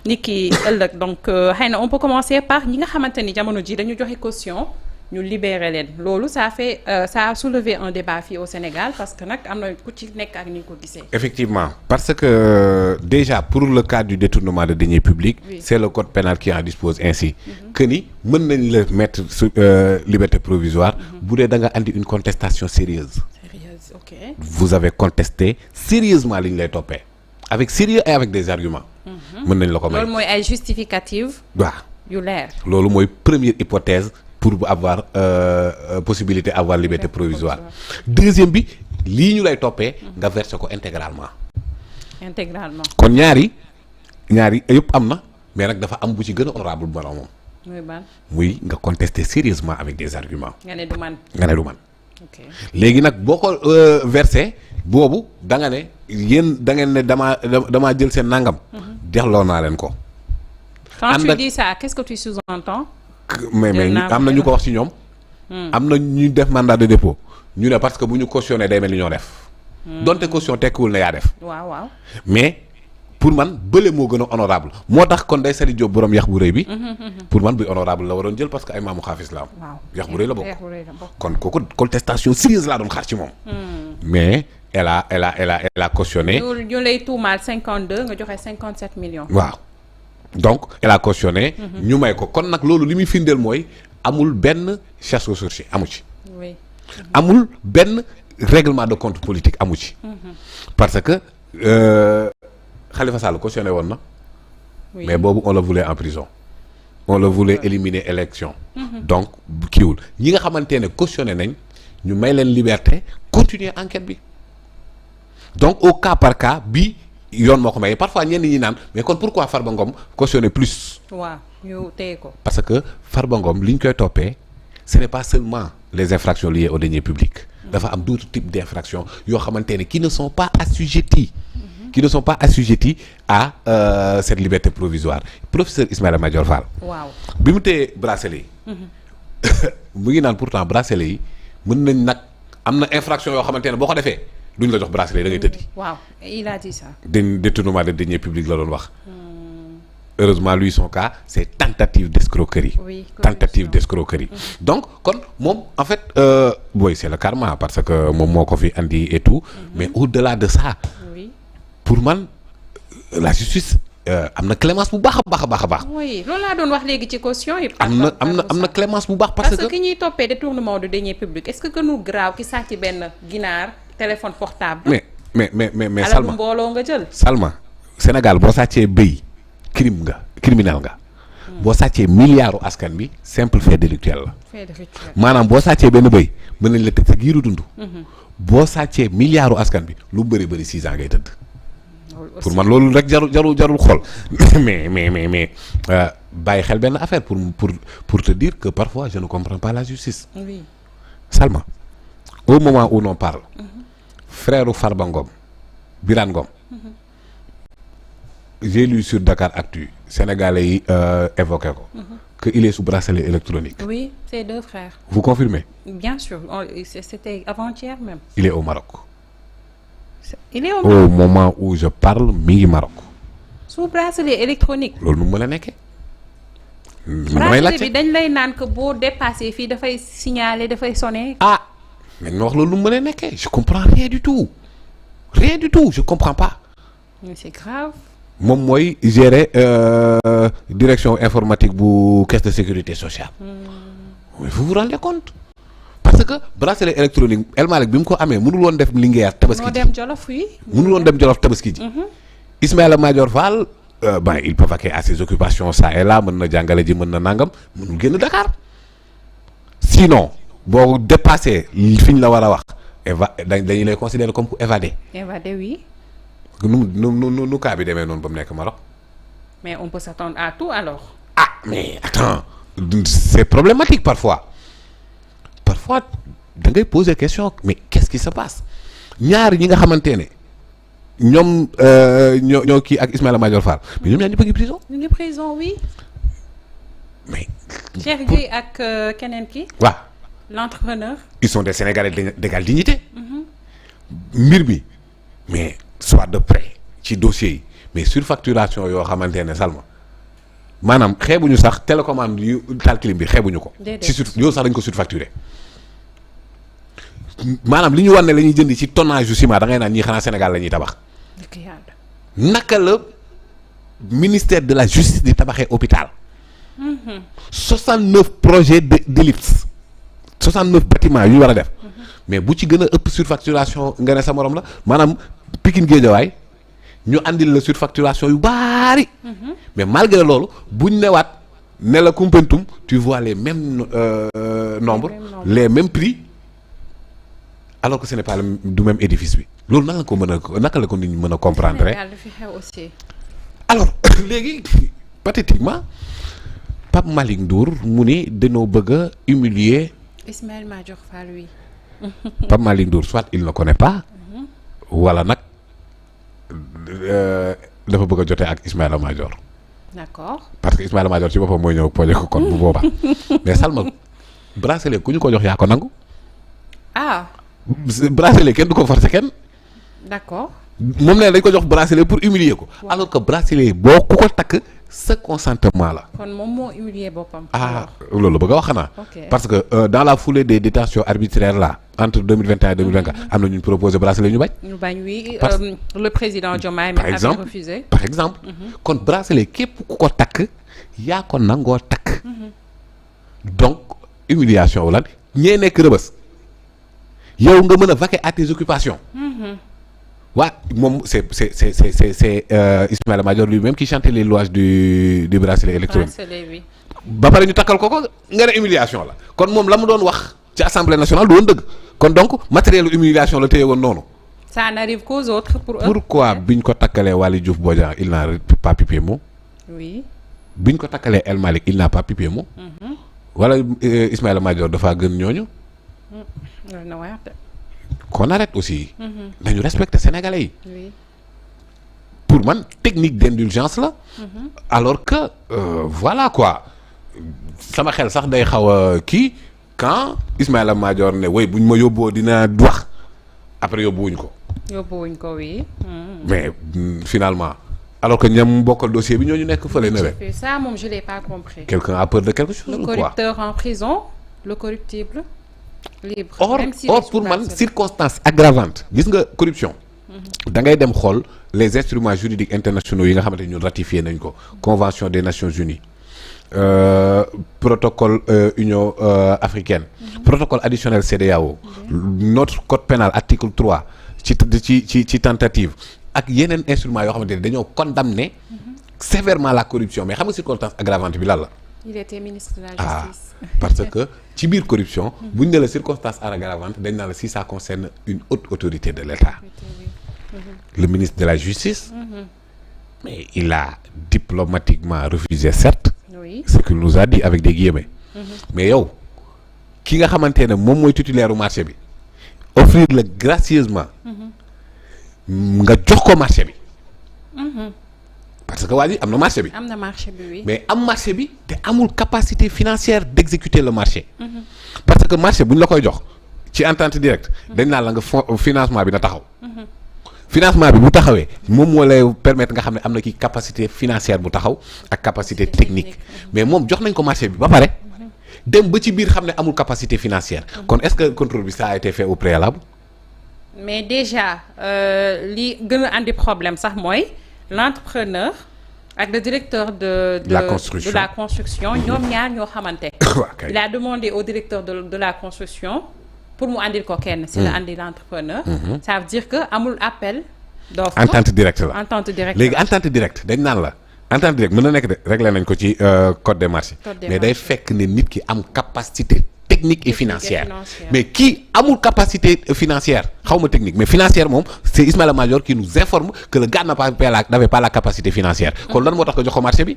ni ki ëllëg donc xëy na on peut commencer par ñi nga xamante ni jamono ji dañu joxe caution ñu libérer leen loolu ça a soulevé un débat fii au Sénégal parce que nag am na ku ci nekk ak ni ko gisee. Effectivement parce que déjà pour le cas du détournement de deniers publics oui. C'est le code pénal qui en dispose ainsi que ni mën nañ la mettre sous liberté provisoire bu dee da nga andi une contestation sérieuse. Ok. Vous avez contesté sérieusement li ñu lay toppee avec sérieux et avec des arguments. mën nañ la ko may loolu mooy ay justificative. waaw yu leer. loolu mooy première hypothèse pour avoir possibilité avoir liberté provisoire. Deuxième bi lii ñu lay toppee nga verser ko intégralement. kon ñaari yëpp am na mais nag dafa am bu ci gën a honorable bu moom. muy ban muy nga contester sérieusement avec des arguments. nga ne du man. Okay. Léegi nag boo ko versé boobu da nga ne yéen da ngeen ne damaa jël seen nangam. delloo naa leen ko. Quand tu dis ça, qu'est-ce que tu sous-entends? mais am na ñu ko wax ci ñoom. am na ñu def mandat de dépôt ñu ne parce que bu ñu cautionné day mel ni ñoo def. donte caution tekkiwul na yaa def. waaw mais pour man bële moo gën a honorable moo tax kon day Sali Diop borom yax bu rëy bi. pour man bi honorable la waroon jël parce que ay maamu xaafis la am. waaw yax bu rëy la bokk kon kooku contestation sérieuse laa doon xaar ci moom. mais elle a cautionné. ñu lay tuumaal 52 nga joxe 57 millions. waaw donc elle a cautionné. ñu may ko kon nag loolu li muy firndeel mooy amul benn chasse aux sorciers amu ci. oui. amul benn règlement de compte politique amu ci. parce que Khalifa Sall cautionné woon na. Oui. Mais boobu on le voulait en prison. On le voulait éliminer élection. Donc kiiwul ñi nga xamante ne cautionné nañ ñu may leen liberté continuer enquête bi donc au cas par cas bi yoon moo ko may parfois ñenn ñi naan mais kon pourquoi Farba Ngom cautionné plus. waaw ñu téye ko. parce que Farba Ngom li ñu koy toppee ce n'est pas seulement les infractions liées aux deniers publics. dafa am d'autres types d'infractions yoo xamante ne qui ne sont pas assujettis. à cette liberté provisoire professeur Ismaïla Madior Fall. waaw bi mu téye bracelet yi. mu ngi naan pourtant bracelet yi mën nañ nag am na infraction yoo xamante ne boo ko defee duñ la jox bracelet da ngay tëddi. waaw il a dit ça. détournement de deniers publics la doon wax. heureusement lui son cas c'est tentative d'escroquerie. oui tentative d'escroquerie. donc kon moom en fait booy c'est le karma parce que moom moo ko fi andi et tout. mais au-delà de ça. pour man la justice am na clémence bu baax a baax. oui loolu laa doon wax léegi ci caution yi. am na clémence bu baax. parce que ki ñuy toppee détournement de deniers publics est-ce que gënu grave ki sàcc benn ginaar téléphone portable. mais Salma mbooloo nga jël. Salma Sénégal boo sàccee bëy criminel nga. boo sàccee milliardu askan bi simple fait délictuel la. maanaam boo sàccee benn bëy mën nañ la tëj sa giiru dund. boo sàccee milliardu askan bi lu bëri 6 ans ngay tëdd. pour man loolu rek jarul xool mais bàyyi xel benn affaire pour te dire que parfois je ne comprends pas la justice. oui. Salma au moment où l'on parle. frère Farba Ngom Birane Ngom. j'ai lu sur Dakaractu sénégalais yi évoqué ko. que il est sous bracelet électronique. oui c'est 2 frères. vous confirmez. bien sûr c'était avant-hier même. il est au Maroc. il est au moment où je parle mi ngi Maroc. sous bracelet électronique. loolu nu mu mën a nekkee. bracelet bi dañ lay naan que boo dépassé fii dafay signaler dafay sonner. mais ñu wax loolu nu mu mën a nekkee je comprends rien du tout je comprends pas. mais c'est grave. moom mooy gérer direction informatique bu caisse de sécurité sociale. mais vous vous rendez compte. parce que bracelet électronique El Malick bi mu ko amee mënul woon def Linguère tabaski ji. moo dem Jolof yi. mënul woon dem Jolof tabaski ji. Ismaïla Madior Fall il peut vaquer à ses occupations ça et là mën na jàngale ji mën na nangam mënul génn Dakar. sinon boo dépassé fi ñu la war a wax dañu lay considérer comme ku évadé. évadé oui. nu cas bi demee noonu ba mu nekk Maroc. mais on peut s'attendre à tout alors. mais attends c'est problématique parfois da ngay poser question mais qu'est-ce qui se passe ñaar ñi nga xamante ne ñoom ñoo kii ak Ismaïla Madior Fall mais ñoom ñaar ñëpp a ngi prison. ñu ngi prison oui. mais. Cheikh Gueye ak keneen ki. waaw. l'entrepreneur. ils sont des Sénégalais d'égale dignité. mbir mi mais soit de près ci dossier yi mais surfacturation yoo xamante ne Salma maanaam xeebuñu sax télécommande yu taal clim bi xeebuñu ko. ci yow sax dañ ko surfacturé. maanaam li ñu wan ne la ñuy jënd ci tonnage yu ciment da ngay naan ñii xanaa Sénégal la ñuy tabax. naka la ministère de la justice di tabaxee hôpital. 69 projets d'ellipse 69 bâtiments yu ñu war a def. mais bu ci gën a ëpp surfacturation nga ne sa morom la maanaam Pikine Guédiawaye ñu andil la surfacturation yu baari. mais malgré loolu buñ newaat ne la Koumpentoum tu vois les mêmes nombres les mêmes prix alors que ce n'est pas du même édifice bi loolu naka la ko mën a naka la ko nit ñi mën a comprendre rek. alors léegi pathétiquement Pape Malick Ndour mu ni dañoo bëgg a humilier Ismaïla Madior Fall oui. Pape Malick Ndour soit il ne connaît pas wala nag dafa bëgg a jotee ak Ismaïla Madior. d'accord parce que Ismaïla Madior ci boppam mooy ñëw poñe ko kon bu boobaa mais Salma bracelet ku ñu ko jox yaa ko nangu. bracelet kenn du ko forcer kenn. d'accord. moom ne dañ ko jox bracelet pour humilier ko. alors que bracelet boo ku ko takk sa consentement la. kon moom moo humilier boppam. loolu bëgg a wax xanaa. parce que dans la foulée des détentions arbitraires là entre 2021 et 2024 am na ñu proposé bracelet ñu bañ. ñu bañ oui le président Diomaye par exemple avait refusé. par exemple. kon bracelet képp ku ko takk yaa ko nangoo takk. donc humiliation wala ñee nekk rëbës yow nga mën a vaquer à tes occupations. waa moom c'est Ismaïla Madior lui-même qui chantait les louanges du bracelet électronique. ba pare ñu takkal ko nga ne humiliation la kon moom la mu doon wax ci assemblée nationale du woon dëgg kon donc matériel humiliation la téye woon noonu. ça n'arrive qu'aux autres pour eux. pourquoi biñ ko takkalee Waly Diouf Bodiang il n'a pas pipé mot. oui. biñ ko takkalee El Malick il n'a pas pipé mot. wala Ismaïla Madior dafa gën ñooñu. qu'on arrête aussi. nañu respecter sénégalais yi. oui. pour man technique d'indulgence la. alors que voilà quoi sama xel sax day xaw a kii quand Ismaïla Madior ne woy buñ ma yóbboo dina wax après yóbbuwuñ ko. yóbbuwuñ ko oui. mais finalement alors que ñam bokkal dossier bi ñooñu nekk fële na rek. ça moom je l'ai pas compris. quelqu'un a peur de quelque chose le ou quoi. corrupteur en prison le corruptible. libre or pour man circonstance aggravante gis nga corruption. da ngay dem xool les instruments juridiques internationaux yi nga xamante ni ñun ratifié nañ ko. convention des Nations Unies. protocole Union africaine. protocole additionnel CEDEAO. notre code pénal article 3 ci tentative ak yeneen instruments yoo xamante ne dañoo condamné sévèrement la corruption mais xam nga circonstance aggravante bi lan la. il était ministre de la justice. parce que ci biir corruption. buñ ne la circonstance aggravante dañ naan la si ça concerne une haute autorité de l'État. le ministre de la justice. mais il a diplomatiquement refusé certes. oui. ce qu'il nous a dit avec des guillemets. mais yow ki nga xamante ne moom mooy titulaire u marché bi offrir la gracieusement. nga jox ko marché bi. parce que waa ji am na marché bi. am na marché bi oui. mais am marché bi te amul capacité financière d'exécuter le marché. parce que marché bu ñu la koy jox ci entente directe. dañ naan la nga financement bi na taxaw. financement bi bu taxawee moom moo lay permettre nga xam ne am na kii capacité financière bu taxaw ak capacité technique mais moom jox nañ ko marché bi ba pare dem ba ci biir xam ne amul capacité financière. kon est-ce que contrôle bi ça a été fait au préalable. mais déjà li gën a andi problème sax mooy l'entrepreneur ak le directeur de la construction ñoom ñaar ñoo xamante. il a demandé au directeur de la construction pour mu andil ko kenn. si la andi l'entrepreneur. ça veut dire que amul appel d'offre. entente directe la entente directe léegi entente directe dañ naan la entente directe mën na nekk de réglé nañ ko ci code des marchés. mais day fekk ne nit ki am capacité technique et financière. mais kii amul capacité financière xaw ma technique mais financière moom c'est Ismaïla Madior qui nous informe que le gars n'avait pas la capacité financière. kon lan moo tax nga jox ko marché bi.